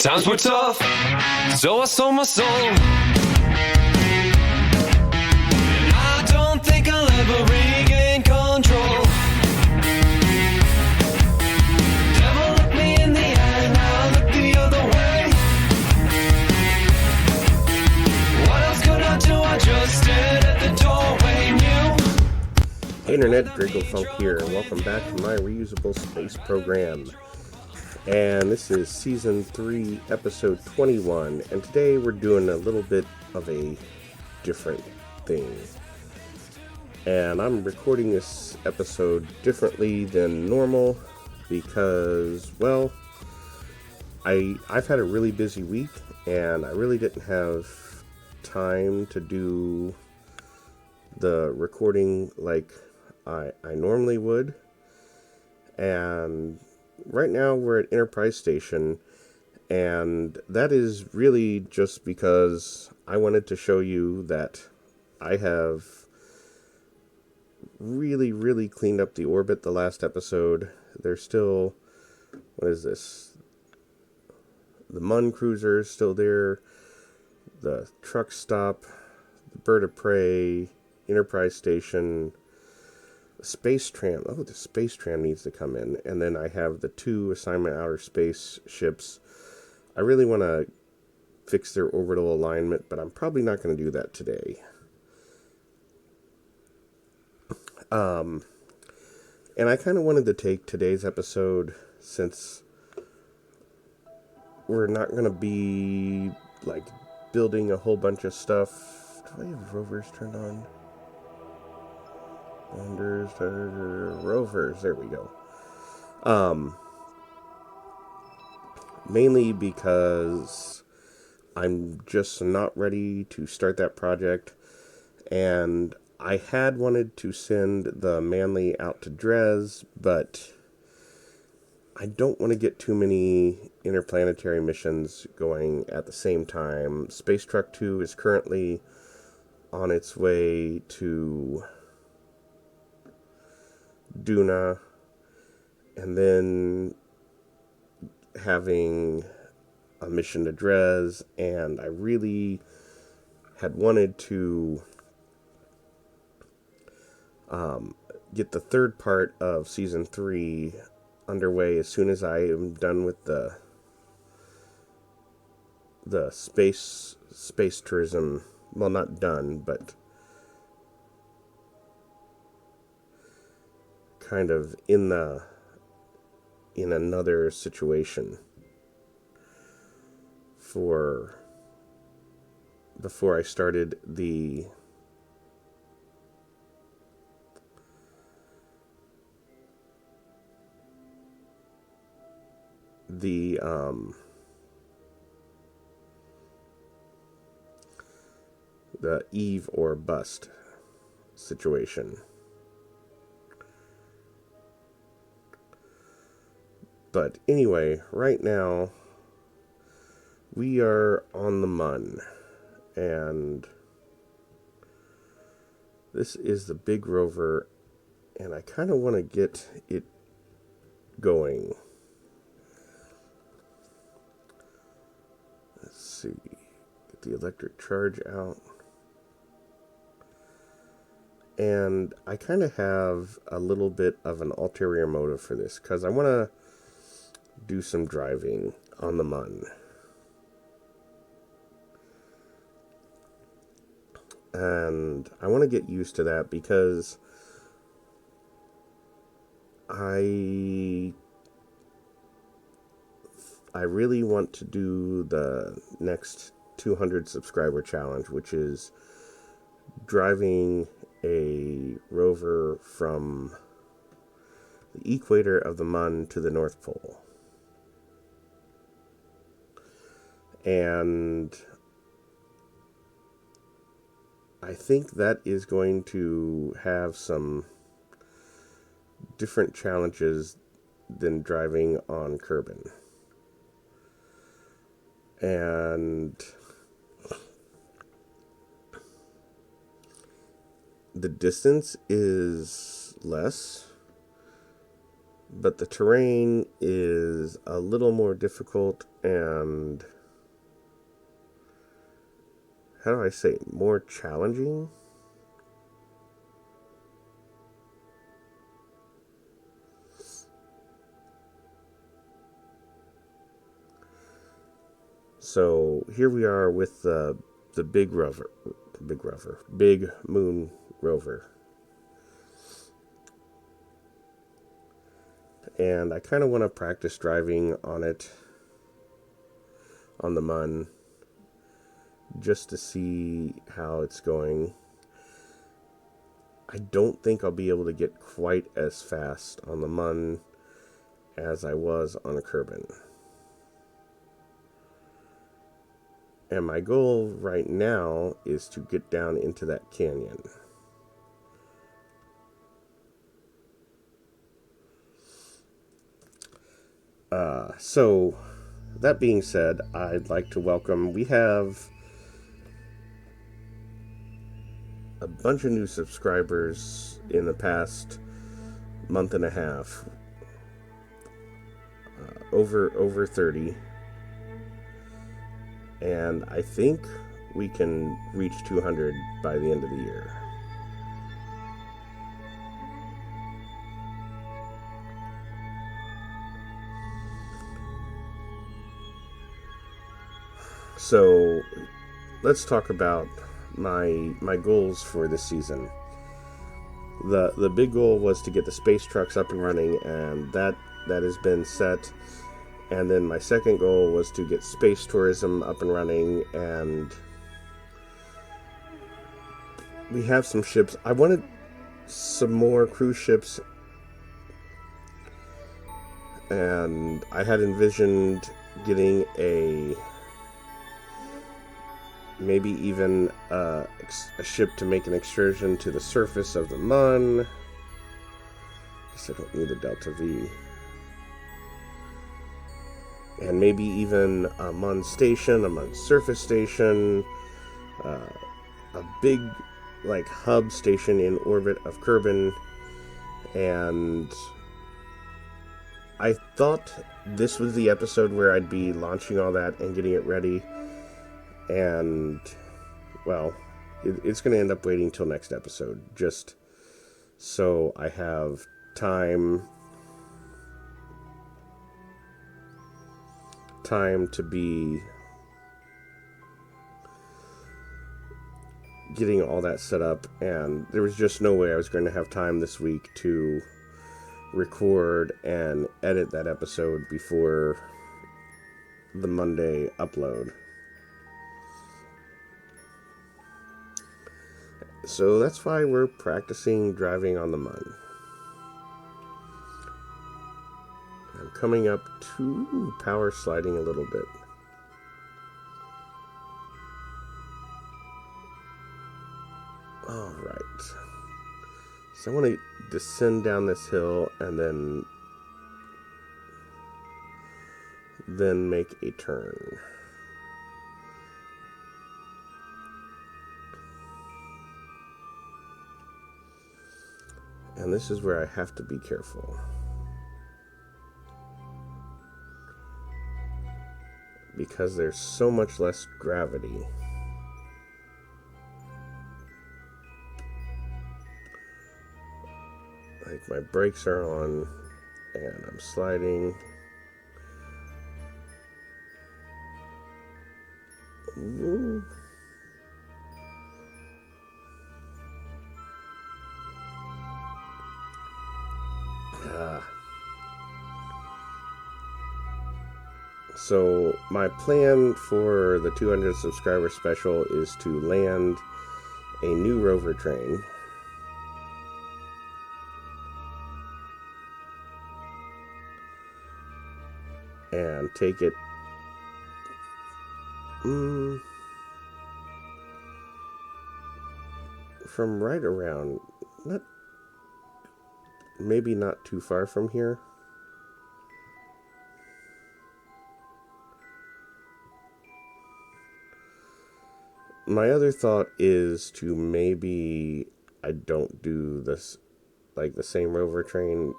Times were tough, so I sold my soul. And I don't think I'll ever regain control. Devil looked me in the eye, now I look the other way. What else could I do? I just stared at the doorway and you. Hey Internet, Dracofunk here, and welcome back to my Reusable Space program. And this is Season 3, Episode 21, and today we're doing a little bit of a different thing. And I'm recording this episode differently than normal because, well, I've had a really busy week, and I really didn't have time to do the recording like I normally would. And right now we're at Enterprise Station, and that is really just because I wanted to show you that I have really cleaned up the orbit the last episode. There's still, what is this? The Mun cruiser is still there, the truck stop, the bird of prey, Enterprise Station, Space Tram. Oh, the Space Tram needs to come in. And then I have the 2 assignment outer space ships. I really want to fix their orbital alignment, but I'm probably not going to do that today. And I kind of wanted to take today's episode, since we're not going to be like building a whole bunch of stuff. Do I have rovers turned on? Rovers, there we go. Mainly because I'm just not ready to start that project, and I had wanted to send the Manly out to Dres, but I don't want to get too many interplanetary missions going at the same time. Space Truck 2 is currently on its way to Duna, and then having a mission to Dres, and I really had wanted to get the third part of Season 3 underway as soon as I am done with the space tourism. Well, not done, but kind of in another situation before I started the Eve or bust situation. But anyway, right now we are on the Mun, and this is the big rover, and I kind of want to get it going. Let's see, get the electric charge out. And I kind of have a little bit of an ulterior motive for this, because I want to do some driving on the Mun. And I want to get used to that because I really want to do the next 200 subscriber challenge, which is driving a rover from the equator of the Mun to the North Pole. And I think that is going to have some different challenges than driving on Kerbal. And the distance is less, but the terrain is a little more difficult and, how do I say, more challenging? So here we are with the big moon rover. And I kind of want to practice driving on it, on the Mun, just to see how it's going. I don't think I'll be able to get quite as fast on the Mun as I was on a Kerbal. And my goal right now is to get down into that canyon. So, that being said, I'd like to welcome, we have a bunch of new subscribers in the past month and a half. Over 30. And I think we can reach 200 by the end of the year. So let's talk about my goals for this season. The big goal was to get the space trucks up and running, and that has been set. And then my second goal was to get space tourism up and running, and we have some ships. I wanted some more cruise ships, and I had envisioned getting maybe even a ship to make an excursion to the surface of the Mun. I guess I don't need a Delta V. And maybe even a Mun station, a Mun surface station, a big hub station in orbit of Kerbal. And I thought this was the episode where I'd be launching all that and getting it ready. And, well, it's going to end up waiting till next episode, just so I have time to be getting all that set up. And there was just no way I was going to have time this week to record and edit that episode before the Monday upload. So that's why we're practicing driving on the Mun. I'm coming up to power sliding a little bit. Alright. So I want to descend down this hill and then make a turn. And this is where I have to be careful, because there's so much less gravity. Like, my brakes are on and I'm sliding. Ooh. So my plan for the 200 subscriber special is to land a new rover train. And take it from right around, maybe not too far from here. My other thought is to maybe I don't do this, like the same rover train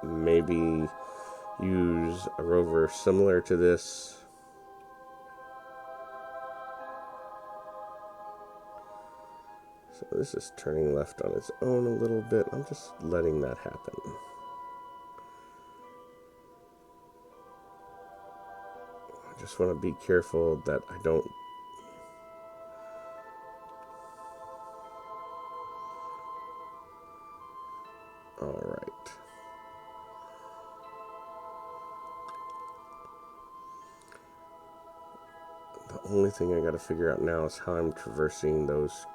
maybe use a rover similar to this. So this is turning left on its own a little bit. I'm just letting that happen. I just want to be careful that I don't... All right. The only thing I got to figure out now is how I'm traversing those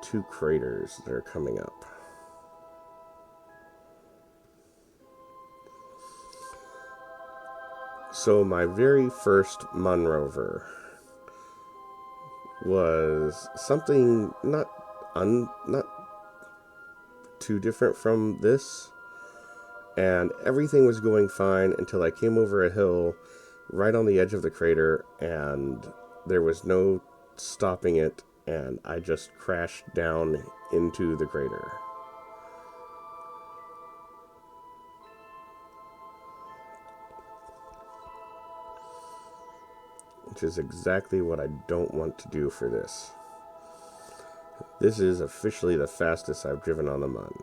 2 craters that are coming up. So my very first Mun rover was something not too different from this, and everything was going fine until I came over a hill right on the edge of the crater, and there was no stopping it, and I just crashed down into the crater. Which is exactly what I don't want to do for this. This is officially the fastest I've driven on the Mun.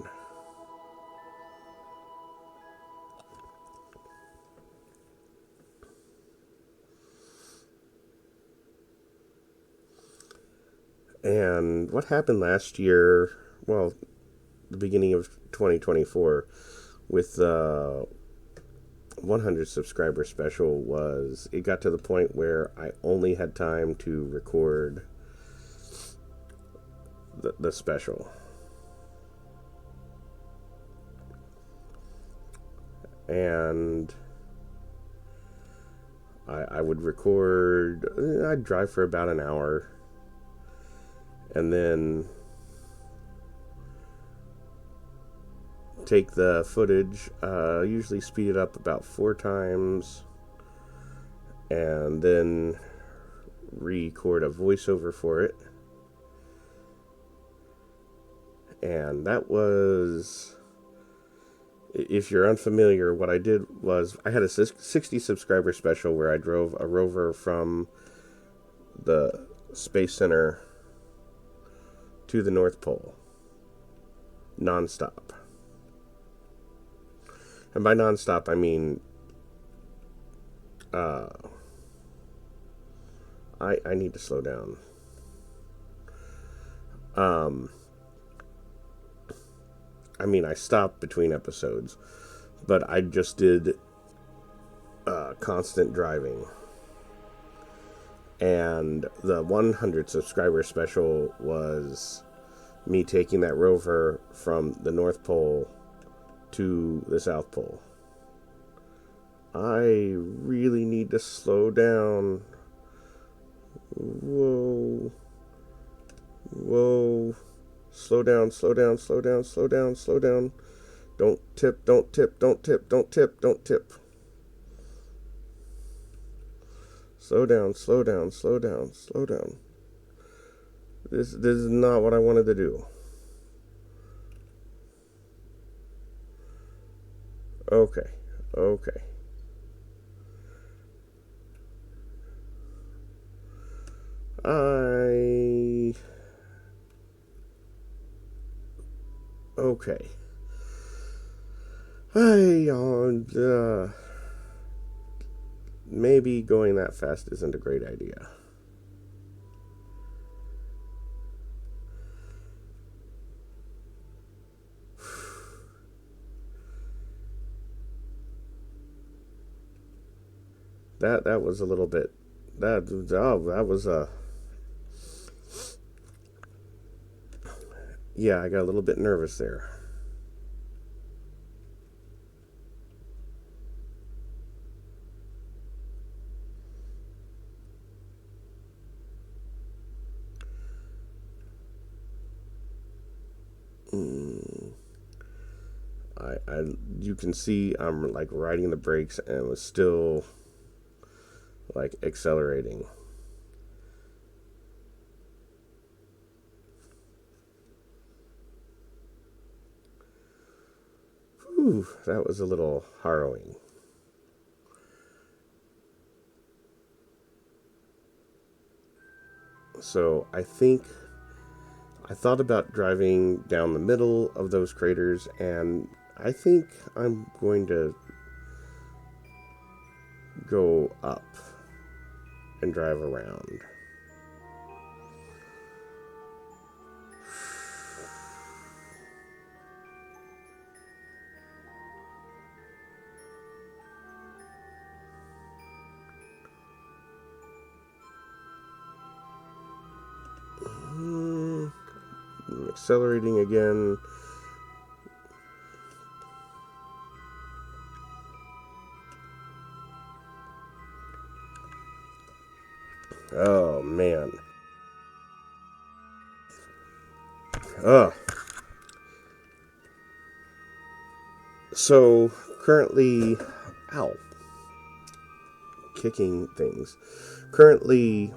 And what happened last year, well, the beginning of 2024, with the 100 subscriber special, was it got to the point where I only had time to record the special. And I would record, I'd drive for about an hour, and then take the footage, usually speed it up about 4 times, and then record a voiceover for it. And that was, if you're unfamiliar, what I did was I had a 60 subscriber special where I drove a rover from the Space Center to the North Pole, non-stop. And by non-stop, I mean, I need to slow down. I mean, I stopped between episodes, but I just did constant driving. And the 100 subscriber special was me taking that rover from the North Pole to the South Pole. I really need to slow down. Whoa. Whoa. Slow down, slow down, slow down, slow down, slow down. Don't tip, don't tip, don't tip, don't tip, don't tip. Slow down, slow down, slow down, slow down. This is not what I wanted to do. Okay, okay. Okay. Maybe going that fast isn't a great idea. That was a little bit. That was a. Yeah, I got a little bit nervous there. You can see I'm like riding the brakes and was still like accelerating. Whew. Whew, that was a little harrowing. So I thought about driving down the middle of those craters, and I think I'm going to go up and drive around. I'm accelerating again. Oh man. Ugh. So currently, ow, kicking things. Currently,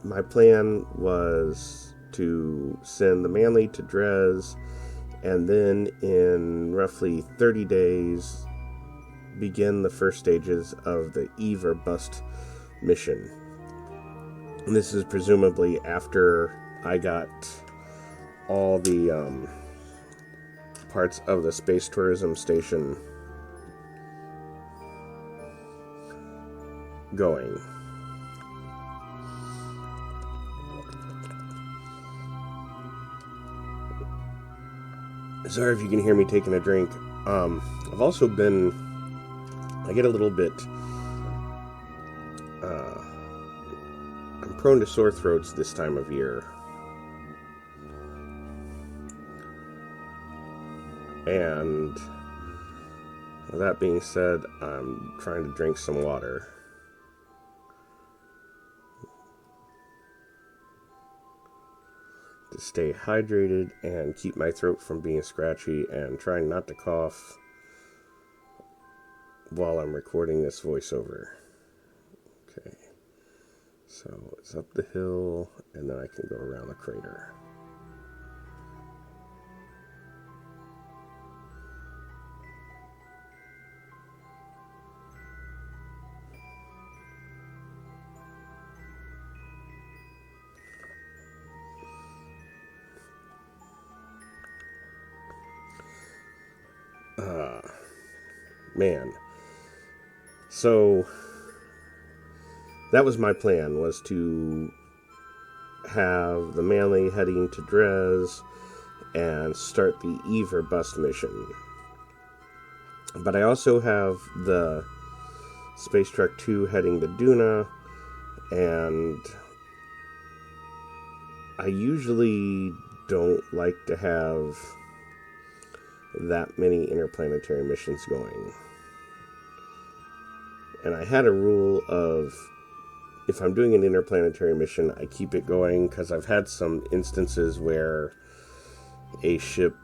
my plan was to send the Manly to Dres, and then in roughly 30 days, begin the first stages of the Eve or Bust mission. And this is presumably after I got all the parts of the space tourism station going. Sorry if you can hear me taking a drink. I've also been, I get a little bit, I'm prone to sore throats this time of year. And with that being said, I'm trying to drink some water. To stay hydrated and keep my throat from being scratchy, and trying not to cough while I'm recording this voiceover. Okay. So it's up the hill, and then I can go around the crater. Man. So that was my plan, was to have the Manly heading to Dres and start the Eve or Bust mission. But I also have the Space Truck 2 heading to Duna, and I usually don't like to have that many interplanetary missions going. And I had a rule of, if I'm doing an interplanetary mission, I keep it going, because I've had some instances where a ship,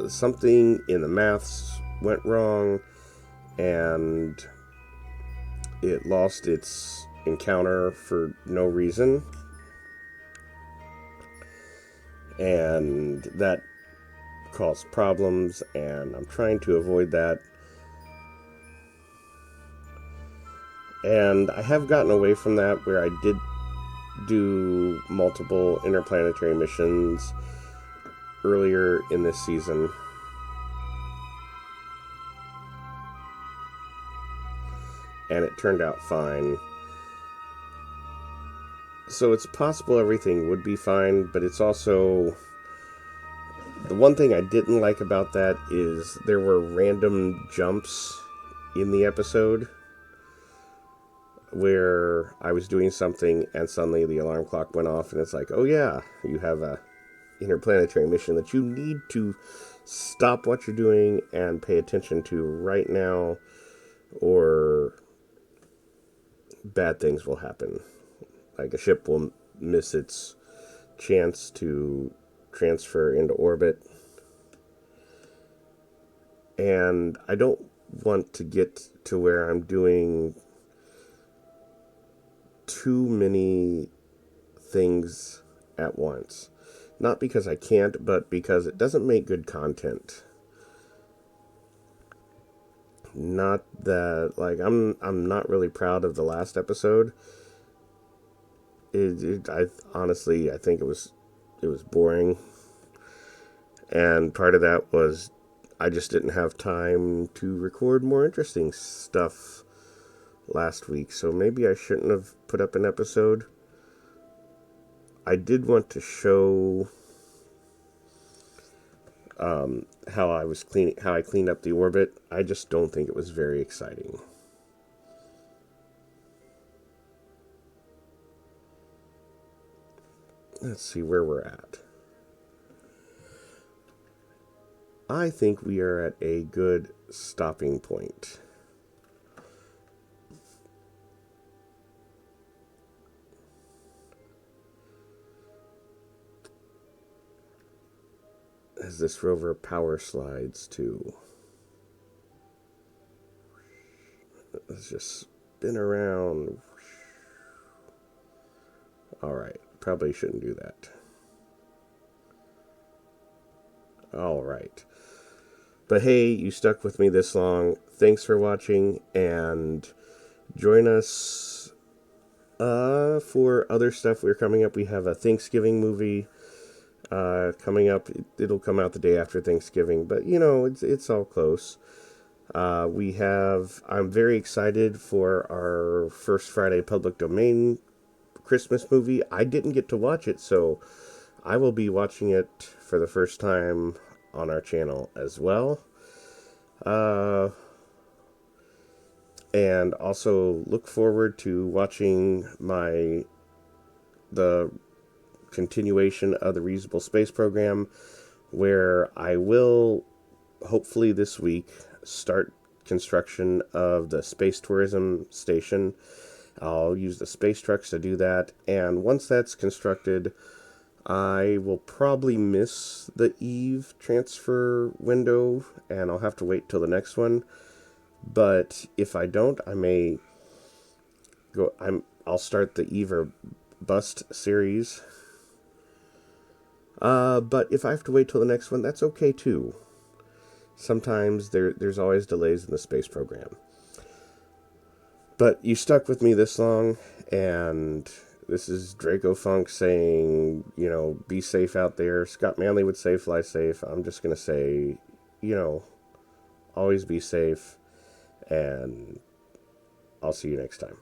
something in the maths went wrong, and it lost its encounter for no reason. And that caused problems, and I'm trying to avoid that. And I have gotten away from that, where I did do multiple interplanetary missions earlier in this season. And it turned out fine. So it's possible everything would be fine, but it's also, the one thing I didn't like about that is there were random jumps in the episode where I was doing something and suddenly the alarm clock went off, and it's like, oh yeah, you have a interplanetary mission that you need to stop what you're doing and pay attention to right now, or bad things will happen. Like a ship will miss its chance to transfer into orbit. And I don't want to get to where I'm doing too many things at once. Not because I can't, but because it doesn't make good content. Not that, like, I'm not really proud of the last episode. I honestly, I think it was boring, and part of that was I just didn't have time to record more interesting stuff last week, so maybe I shouldn't have put up an episode. I did want to show how I cleaned up the orbit. I just don't think it was very exciting. Let's see where we're at. I think we are at a good stopping point. As this rover power slides too. Let's just spin around. Alright, probably shouldn't do that. Alright. But hey, you stuck with me this long. Thanks for watching, and join us for other stuff we're coming up. We have a Thanksgiving movie coming up. It'll come out the day after Thanksgiving, but you know, it's all close. I'm very excited for our first Friday public domain Christmas movie. I didn't get to watch it, so I will be watching it for the first time on our channel as well. And also look forward to watching the continuation of the Reusable Space program, where I will hopefully this week start construction of the space tourism station. I'll use the space trucks to do that, and once that's constructed, I will probably miss the Eve transfer window, and I'll have to wait till the next one. But if I don't, I may go. I'll start the Eve or Bust series. But if I have to wait till the next one, that's okay too. Sometimes there's always delays in the space program. But you stuck with me this long, and this is Dracofunk saying, you know, be safe out there. Scott Manley would say fly safe. I'm just going to say, you know, always be safe, and I'll see you next time.